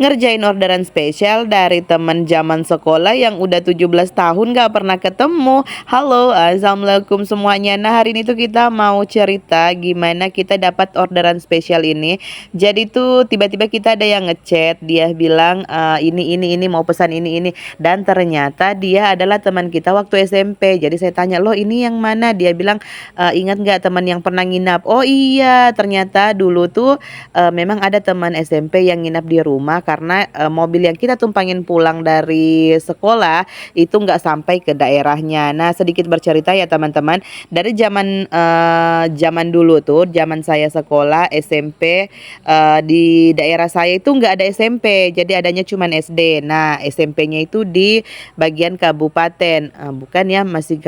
Ngerjain orderan spesial dari teman zaman sekolah yang udah 17 tahun gak pernah ketemu. Halo, assalamualaikum semuanya. Nah, hari ini tuh kita mau cerita gimana kita dapat orderan spesial ini. Jadi tuh tiba-tiba kita ada yang ngechat, dia bilang ini mau pesan ini, dan ternyata dia adalah teman kita waktu SMP. Jadi saya tanya, loh ini yang mana? Dia bilang, ingat nggak teman yang pernah nginap? Oh iya, ternyata dulu tuh memang ada teman SMP yang nginap di rumah karena mobil yang kita tumpangin pulang dari sekolah itu nggak sampai ke daerahnya. Nah, sedikit bercerita ya teman-teman, dari zaman dulu tuh, zaman saya sekolah SMP, di daerah saya itu nggak ada SMP, jadi adanya cuman SD. Nah, SMP-nya itu di bagian kabupaten, bukan ya, masih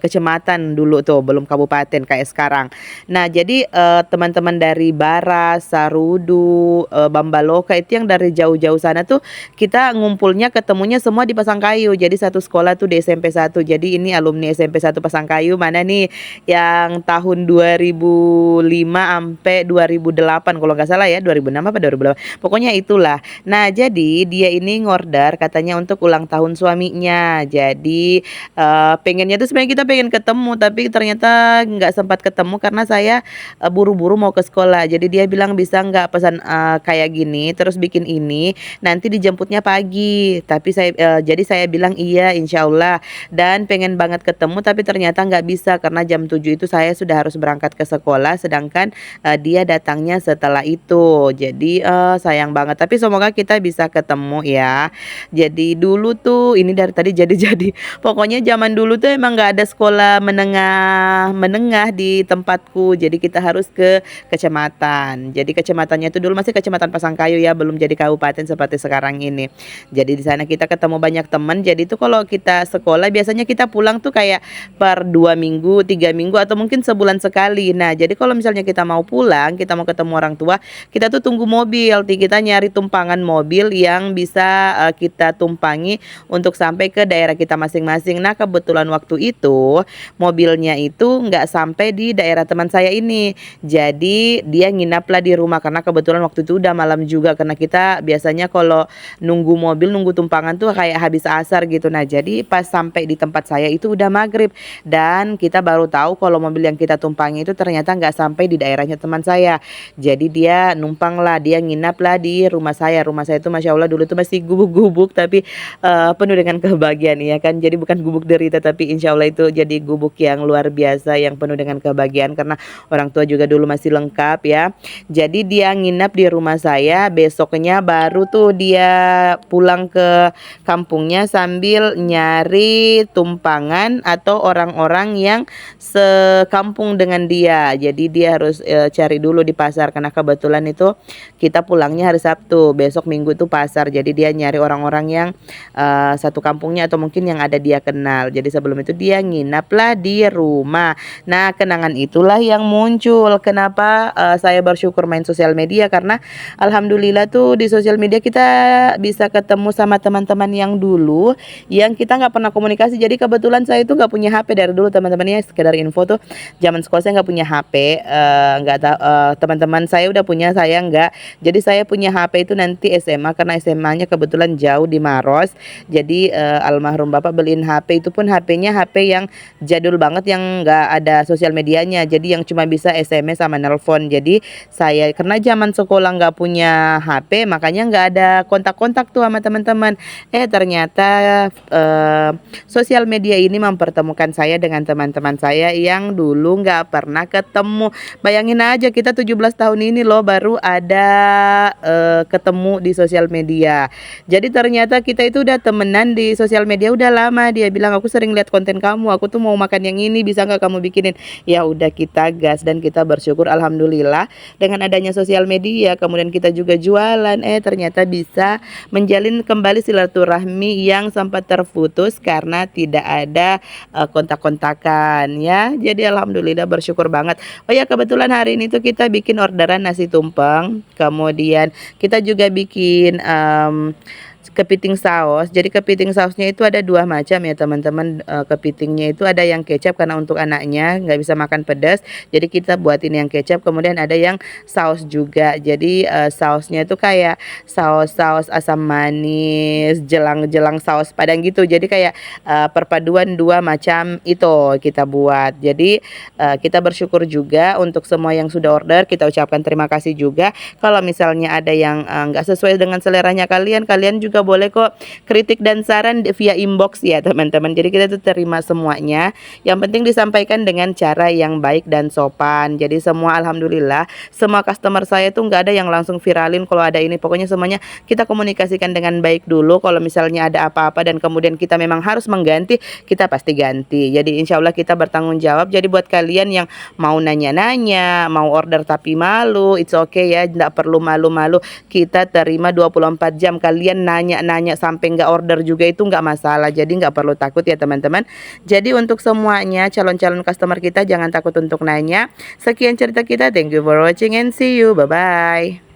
kecamatan dulu tuh, belum kabupaten kayak sekarang. Nah, jadi teman-teman dari Baras, Sarudu, Bambaloka itu yang dari jauh-jauh sana tuh kita ngumpulnya ketemunya semua di Pasangkayu. Jadi satu sekolah tuh di SMP 1. Jadi ini alumni SMP 1 Pasangkayu mana nih yang tahun 2005 sampai 2008 kalau nggak salah ya, 2006 apa 2008. Pokoknya itulah. Nah, jadi dia ini ngorder katanya untuk ulang tahun suaminya. Jadi pengennya tuh sebenarnya kita pengen ketemu tapi ternyata nggak sempat ketemu karena saya buru-buru mau ke sekolah. Jadi dia bilang bisa nggak pesan kayak gini, terus bikin ini, nanti dijemputnya pagi. Tapi jadi saya bilang iya, insya Allah. Dan pengen banget ketemu, tapi ternyata nggak bisa karena jam 7 itu saya sudah harus berangkat ke sekolah, sedangkan dia datangnya setelah itu. Jadi sayang banget. Tapi semoga kita bisa ketemu ya. Jadi dulu tuh ini dari tadi jadi pokoknya zaman dulu tuh emang nggak ada sekolah menengah di tempatku. Jadi kita harus ke kecamatan. Jadi kecamatannya itu dulu masih Kecamatan Pasangkayu ya, belum jadi kabupaten seperti sekarang ini. Jadi di sana kita ketemu banyak teman. Jadi itu kalau kita sekolah biasanya kita pulang tuh kayak per 2 minggu, 3 minggu atau mungkin sebulan sekali. Nah, jadi kalau misalnya kita mau pulang, kita mau ketemu orang tua, kita tuh tunggu mobil. Kita nyari tumpangan mobil yang bisa kita tumpangi untuk sampai ke daerah kita masing-masing. Nah, kebetulan waktu itu mobilnya itu nggak sampai di daerah teman saya ini. Jadi dia nginaplah di rumah karena kebetulan waktu itu udah malam juga, karena kita biasanya kalau nunggu mobil, nunggu tumpangan tuh kayak habis asar gitu. Nah, jadi pas sampai di tempat saya itu udah maghrib dan kita baru tahu kalau mobil yang kita tumpangi itu ternyata nggak sampai di daerahnya teman saya. Jadi dia numpang lah, dia nginap lah di rumah saya. Rumah saya itu masya Allah dulu tuh masih gubuk-gubuk tapi penuh dengan kebahagiaan ya kan. Jadi bukan gubuk derita tapi insya Allah itu jadi gubuk yang luar biasa, yang penuh dengan kebahagiaan karena orang tua juga dulu masih lengkap ya. Jadi dia nginap di rumah saya, besoknya baru tuh dia pulang ke kampungnya sambil nyari tumpangan atau orang-orang yang sekampung dengan dia. Jadi dia harus cari dulu di pasar karena kebetulan itu kita pulangnya hari Sabtu, besok Minggu itu pasar. Jadi dia nyari orang-orang yang satu kampungnya atau mungkin yang ada dia kenal. Jadi sebelum itu dia nginaplah di rumah. Nah, kenangan itulah yang muncul. Kenapa saya bersyukur main sosial media, karena alhamdulillah tuh di sosial media kita bisa ketemu sama teman-teman yang dulu yang kita nggak pernah komunikasi. Jadi kebetulan saya itu nggak punya HP dari dulu teman-temannya. Sekedar info tuh zaman sekolah saya nggak punya HP, nggak tahu teman-teman saya udah punya, saya nggak. Jadi saya punya HP itu nanti SMA karena SMA-nya kebetulan jauh di Maros. Jadi almarhum bapak beliin HP, itu pun HP-nya HP yang jadul banget yang nggak ada sosial medianya. Jadi yang cuma bisa SMS sama nelpon. Jadi saya karena zaman sekolah nggak punya HP, makanya nggak ada kontak-kontak tuh sama teman-teman. Ternyata sosial media ini mempertemukan saya dengan teman-teman saya yang dulu nggak pernah ketemu. Bayangin aja kita 17 tahun ini loh baru ada ketemu di sosial media. Jadi ternyata kita itu udah temenan di sosial media udah lama. Dia bilang aku sering lihat konten kamu, aku tuh mau makan yang ini, bisa nggak kamu bikinin? Ya udah kita gas dan kita bersyukur alhamdulillah dengan adanya sosial media. Kemudian kita juga jualan, ternyata bisa menjalin kembali silaturahmi yang sempat terputus karena tidak ada kontak-kontakan ya. Jadi alhamdulillah bersyukur banget. Oh ya, kebetulan hari ini tuh kita bikin orderan nasi tumpeng, kemudian kita juga bikin kepiting saus. Jadi kepiting sausnya itu ada 2 macam ya teman-teman, kepitingnya itu ada yang kecap karena untuk anaknya nggak bisa makan pedas, jadi kita buatin yang kecap, kemudian ada yang saus juga. Jadi, sausnya itu kayak saus-saus asam manis, jelang-jelang saus Padang gitu. Jadi kayak, perpaduan 2 macam itu kita buat. Jadi, kita bersyukur juga untuk semua yang sudah order, kita ucapkan terima kasih juga. Kalau misalnya ada yang, nggak sesuai dengan seleranya kalian, kalian juga boleh kok kritik dan saran via inbox ya teman-teman. Jadi kita tuh terima semuanya, yang penting disampaikan dengan cara yang baik dan sopan. Jadi semua alhamdulillah, semua customer saya tuh nggak ada yang langsung viralin kalau ada ini, pokoknya semuanya kita komunikasikan dengan baik dulu. Kalau misalnya ada apa-apa dan kemudian kita memang harus mengganti, kita pasti ganti. Jadi insya Allah kita bertanggung jawab. Jadi buat kalian yang mau nanya-nanya, mau order tapi malu, it's okay ya, nggak perlu malu-malu, kita terima 24 jam. Kalian nanya-nanya sampai nggak order juga itu nggak masalah, jadi nggak perlu takut ya teman-teman. Jadi untuk semuanya calon-calon customer kita jangan takut untuk nanya. Sekian cerita kita, thank you for watching and see you, bye bye.